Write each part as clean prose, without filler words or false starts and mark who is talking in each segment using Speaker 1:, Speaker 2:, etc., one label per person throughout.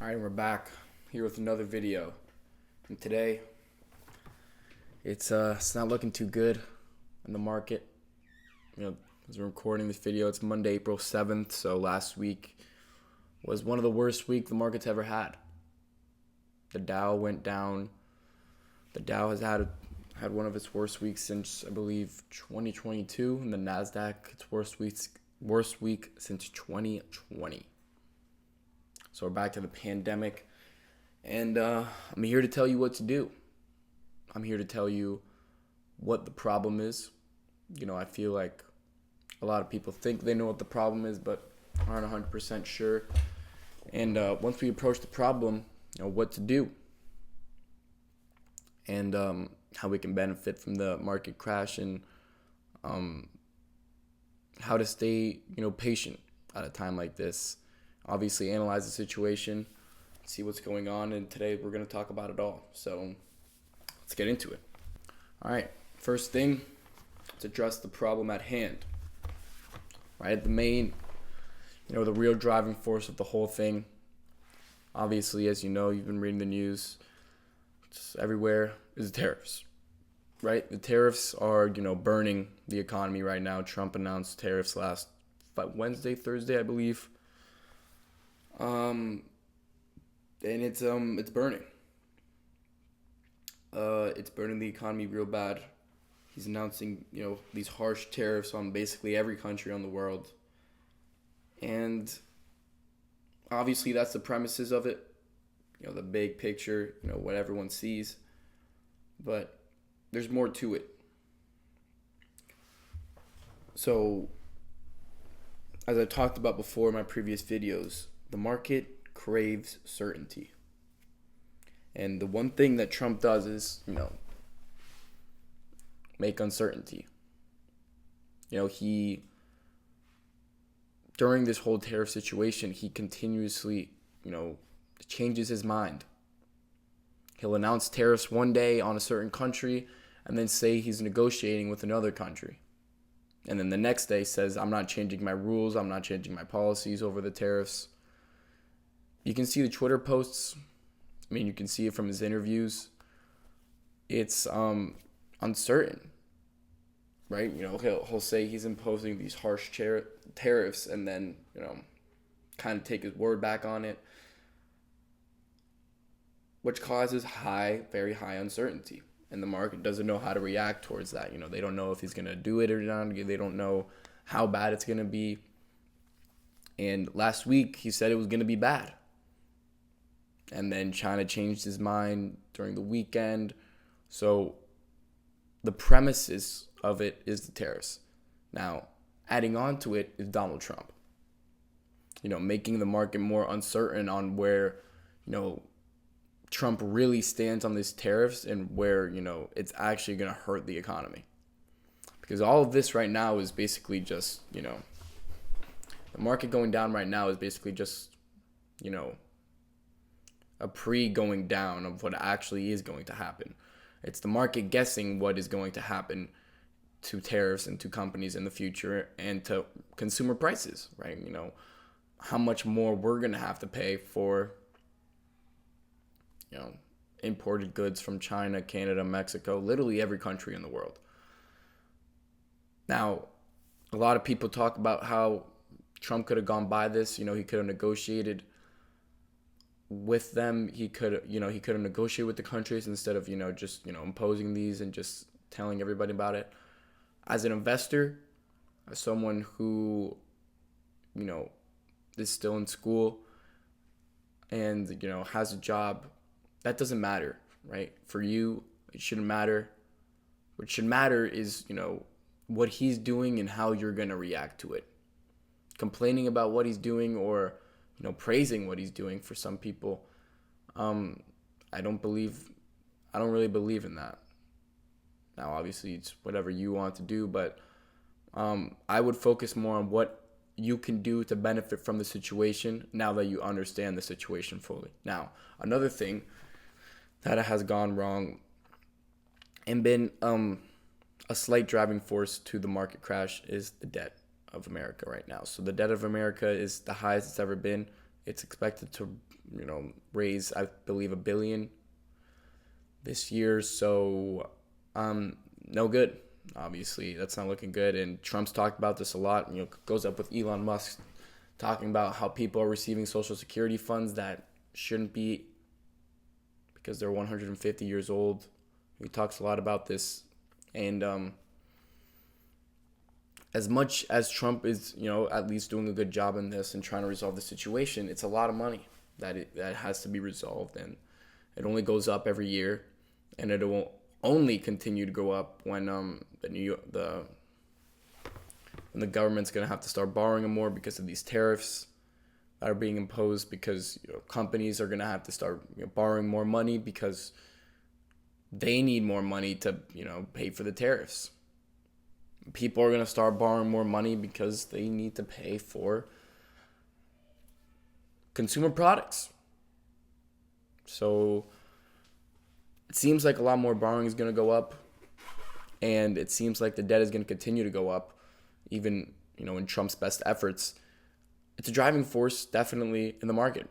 Speaker 1: Alright, we're back here with another video. And today, it's not looking too good in the market. As we're recording this video, it's Monday, April 7th. So last week was one of the worst weeks the market's ever had. The Dow went down. The Dow has had one of its worst weeks since, I believe, 2022, and the Nasdaq its worst week since 2020. So we're back to the pandemic, and I'm here to tell you what to do. I'm here to tell you what the problem is. I feel like a lot of people think they know what the problem is, but aren't 100% sure. And once we approach the problem, what to do, and how we can benefit from the market crash, and how to stay, patient at a time like this. Obviously, analyze the situation, see what's going on, and today we're going to talk about it all. So let's get into it. All right, first thing, let's address the problem at hand. Right, the main, the real driving force of the whole thing. Obviously, as you know, you've been reading the news, it's everywhere, is tariffs. Right, the tariffs are, burning the economy right now. Trump announced tariffs last Thursday, I believe. And it's burning. It's burning the economy real bad. He's announcing, these harsh tariffs on basically every country on the world. And obviously that's the premises of it. The big picture, what everyone sees. But there's more to it. So, as I talked about before in my previous videos, the market craves certainty. And the one thing that Trump does is, make uncertainty. During this whole tariff situation, he continuously, changes his mind. He'll announce tariffs one day on a certain country and then say he's negotiating with another country. And then the next day says, I'm not changing my rules, I'm not changing my policies over the tariffs. You can see the Twitter posts. You can see it from his interviews. It's uncertain, right? He'll say he's imposing these harsh tariffs and then, kind of take his word back on it, which causes very high uncertainty. And the market doesn't know how to react towards that. They don't know if he's going to do it or not. They don't know how bad it's going to be. And last week, he said it was going to be bad. And then China changed his mind during the weekend. So the premises of it is the tariffs. Now, adding on to it is Donald Trump. Making the market more uncertain on where, Trump really stands on these tariffs and where, it's actually going to hurt the economy. Because all of this right now is basically just, the market going down right now is basically just, a pre-going down of what actually is going to happen. It's the market guessing what is going to happen to tariffs and to companies in the future and to consumer prices, right? How much more we're going to have to pay for, imported goods from China, Canada, Mexico, literally every country in the world. Now, a lot of people talk about how Trump could have gone by this. He could have negotiated with them. He could have negotiated with the countries instead of, just, imposing these and just telling everybody about it. As an investor, as someone who, is still in school and, has a job, that doesn't matter, right? For you, it shouldn't matter. What should matter is, what he's doing and how you're going to react to it. Complaining about what he's doing or, praising what he's doing for some people, I don't really believe in that. Now, obviously, it's whatever you want to do, but I would focus more on what you can do to benefit from the situation now that you understand the situation fully. Now, another thing that has gone wrong and been a slight driving force to the market crash is the debt of America right now. So the debt of America is the highest it's ever been. It's expected to, raise, I believe, $1 billion this year. So, no good. Obviously, that's not looking good. And Trump's talked about this a lot. Goes up with Elon Musk talking about how people are receiving Social Security funds that shouldn't be because they're 150 years old. He talks a lot about this. And as much as Trump is, at least doing a good job in this and trying to resolve the situation, it's a lot of money that has to be resolved. And it only goes up every year. And it will only continue to go up when the government's going to have to start borrowing more because of these tariffs that are being imposed, because companies are going to have to start borrowing more money because they need more money to pay for the tariffs. People are going to start borrowing more money because they need to pay for consumer products. So it seems like a lot more borrowing is going to go up, and it seems like the debt is going to continue to go up, even in Trump's best efforts. It's a driving force definitely in the market.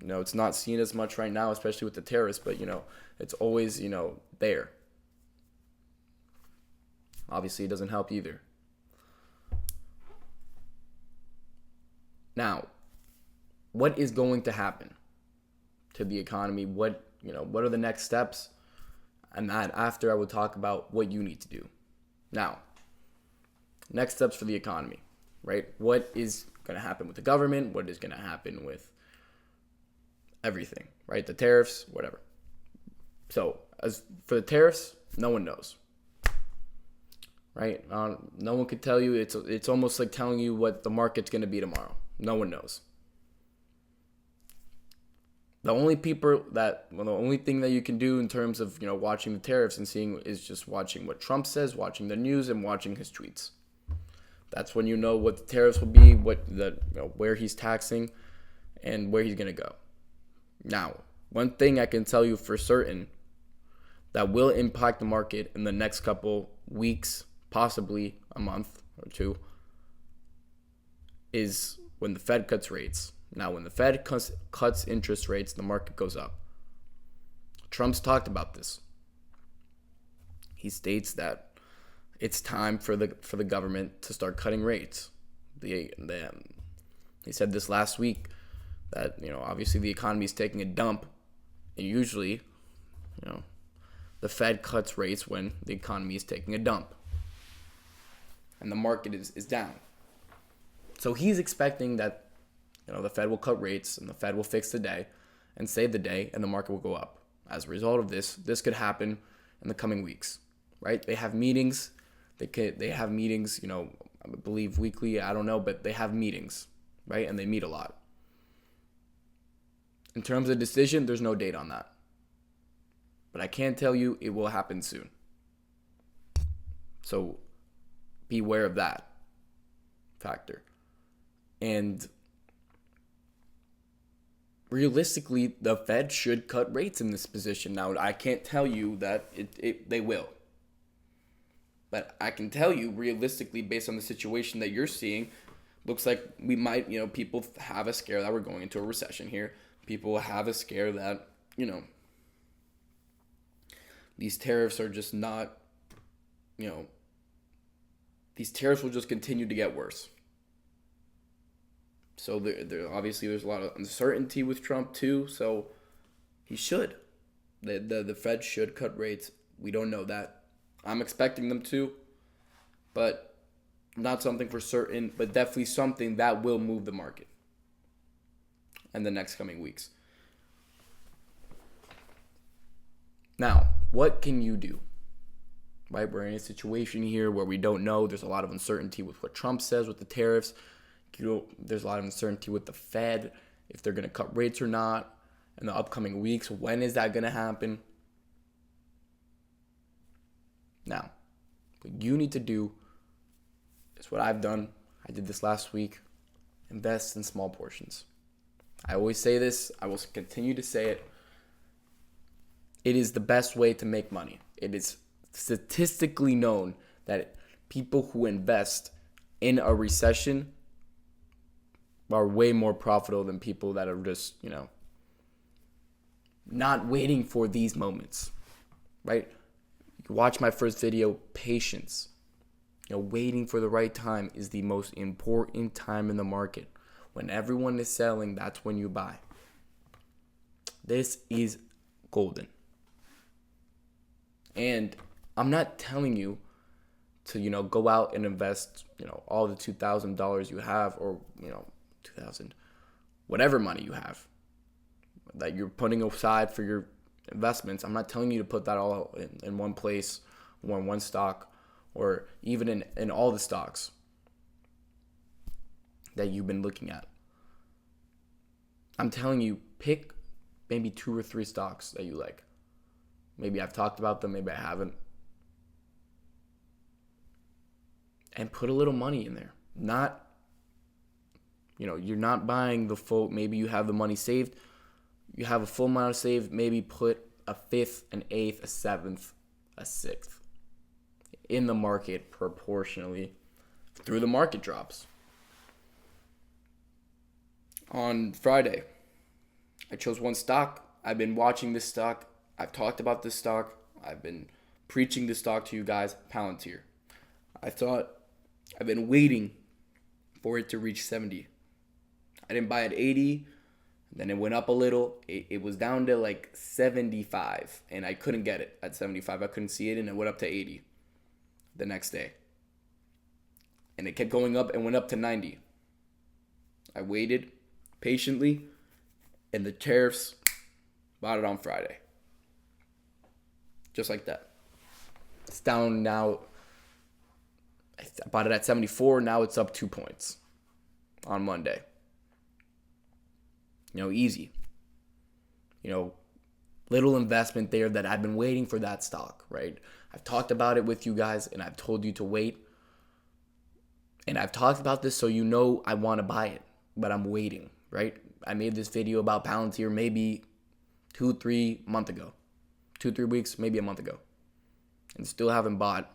Speaker 1: It's not seen as much right now, especially with the tariffs, but it's always there. Obviously, it doesn't help either. Now, what is going to happen to the economy? What are the next steps? And that after I will talk about what you need to do. Now, next steps for the economy, right? What is going to happen with the government? What is going to happen with everything, right? The tariffs, whatever. So as for the tariffs, no one knows, right? No one could tell you. It's almost like telling you what the market's going to be tomorrow. No one knows. The only thing that you can do in terms of watching the tariffs and seeing is just watching what Trump says, watching the news, and watching his tweets. That's when you know what the tariffs will be, where he's taxing, and where he's gonna go. Now, one thing I can tell you for certain that will impact the market in the next couple weeks, possibly a month or two, is when the Fed cuts rates. Now, when the Fed cuts interest rates, the market goes up. Trump's talked about this. He states that it's time for the government to start cutting rates. He said this last week that obviously the economy is taking a dump, and usually the Fed cuts rates when the economy is taking a dump and the market is down. So he's expecting that the Fed will cut rates and the Fed will fix the day and save the day, and the market will go up. As a result of this could happen in the coming weeks, right? They have meetings. They have meetings, I believe weekly. I don't know, but they have meetings, right? And they meet a lot. In terms of decision, there's no date on that. But I can tell you it will happen soon. So beware of that factor. And realistically, the Fed should cut rates in this position. Now, I can't tell you that they will. But I can tell you realistically, based on the situation that you're seeing, looks like we might, people have a scare that we're going into a recession here. People have a scare that, these tariffs are just not, these tariffs will just continue to get worse. So there obviously there's a lot of uncertainty with Trump too. So he should. The Fed should cut rates. We don't know that. I'm expecting them to, but not something for certain, but definitely something that will move the market in the next coming weeks. Now, what can you do? Right? We're in a situation here where we don't know. There's a lot of uncertainty with what Trump says with the tariffs. There's a lot of uncertainty with the Fed, if they're going to cut rates or not in the upcoming weeks. When is that going to happen? Now, what you need to do is what I've done. I did this last week. Invest in small portions. I always say this. I will continue to say it. It is the best way to make money. It is statistically known that people who invest in a recession are way more profitable than people that are just, not waiting for these moments, right? You watch my first video, patience. Waiting for the right time is the most important time in the market. When everyone is selling, that's when you buy. This is golden. And I'm not telling you to, go out and invest, all the $2,000 you have, or, 2,000, whatever money you have that you're putting aside for your investments. I'm not telling you to put that all in one place or in one stock, or even in all the stocks that you've been looking at. I'm telling you, pick maybe 2 or 3 stocks that you like. Maybe I've talked about them, maybe I haven't. And put a little money in there. You're not buying the full, maybe you have the money saved. You have a full amount saved, maybe put a 5th, an 8th, a 7th, a 6th in the market proportionally through the market drops. On Friday, I chose one stock. I've been watching this stock. I've talked about this stock. I've been preaching this stock to you guys, Palantir. I've been waiting for it to reach 70. I didn't buy at 80. Then it went up a little. It was down to like 75, and I couldn't get it at 75. I couldn't see it, and it went up to 80 the next day. And it kept going up and went up to 90. I waited patiently, and the tariffs bought it on Friday. Just like that. It's down now. I bought it at 74. Now it's up 2 points on Monday. Easy. Little investment there that I've been waiting for that stock, right? I've talked about it with you guys, and I've told you to wait. And I've talked about this so I want to buy it, but I'm waiting, right? I made this video about Palantir maybe 2-3 months ago. 2-3 weeks, maybe a month ago. And still haven't bought.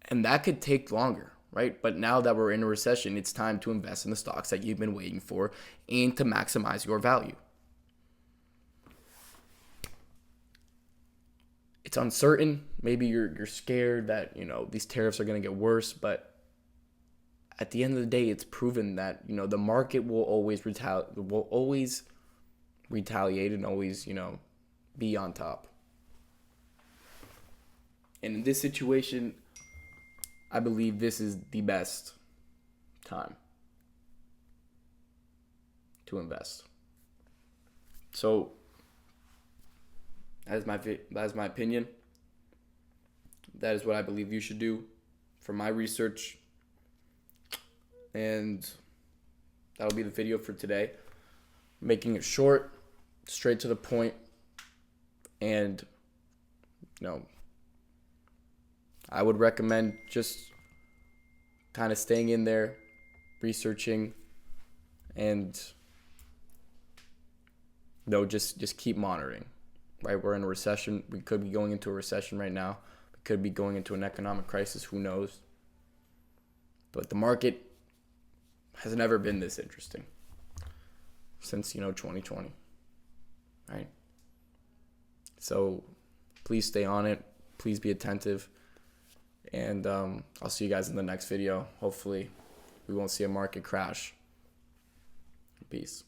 Speaker 1: And that could take longer, right? But now that we're in a recession, it's time to invest in the stocks that you've been waiting for and to maximize your value. It's uncertain.Maybe you're scared that, these tariffs are going to get worse. But at the end of the day, it's proven that, the market will always retaliate and always, be on top. And in this situation, I believe this is the best time to invest. So, that is my opinion. That is what I believe you should do from my research. And that'll be the video for today. Making it short, straight to the point, and I would recommend just kind of staying in there, researching, and just keep monitoring. Right, we're in a recession. We could be going into a recession right now. We could be going into an economic crisis. Who knows? But the market has never been this interesting since 2020. Right. So please stay on it. Please be attentive. And I'll see you guys in the next video. Hopefully, we won't see a market crash. Peace.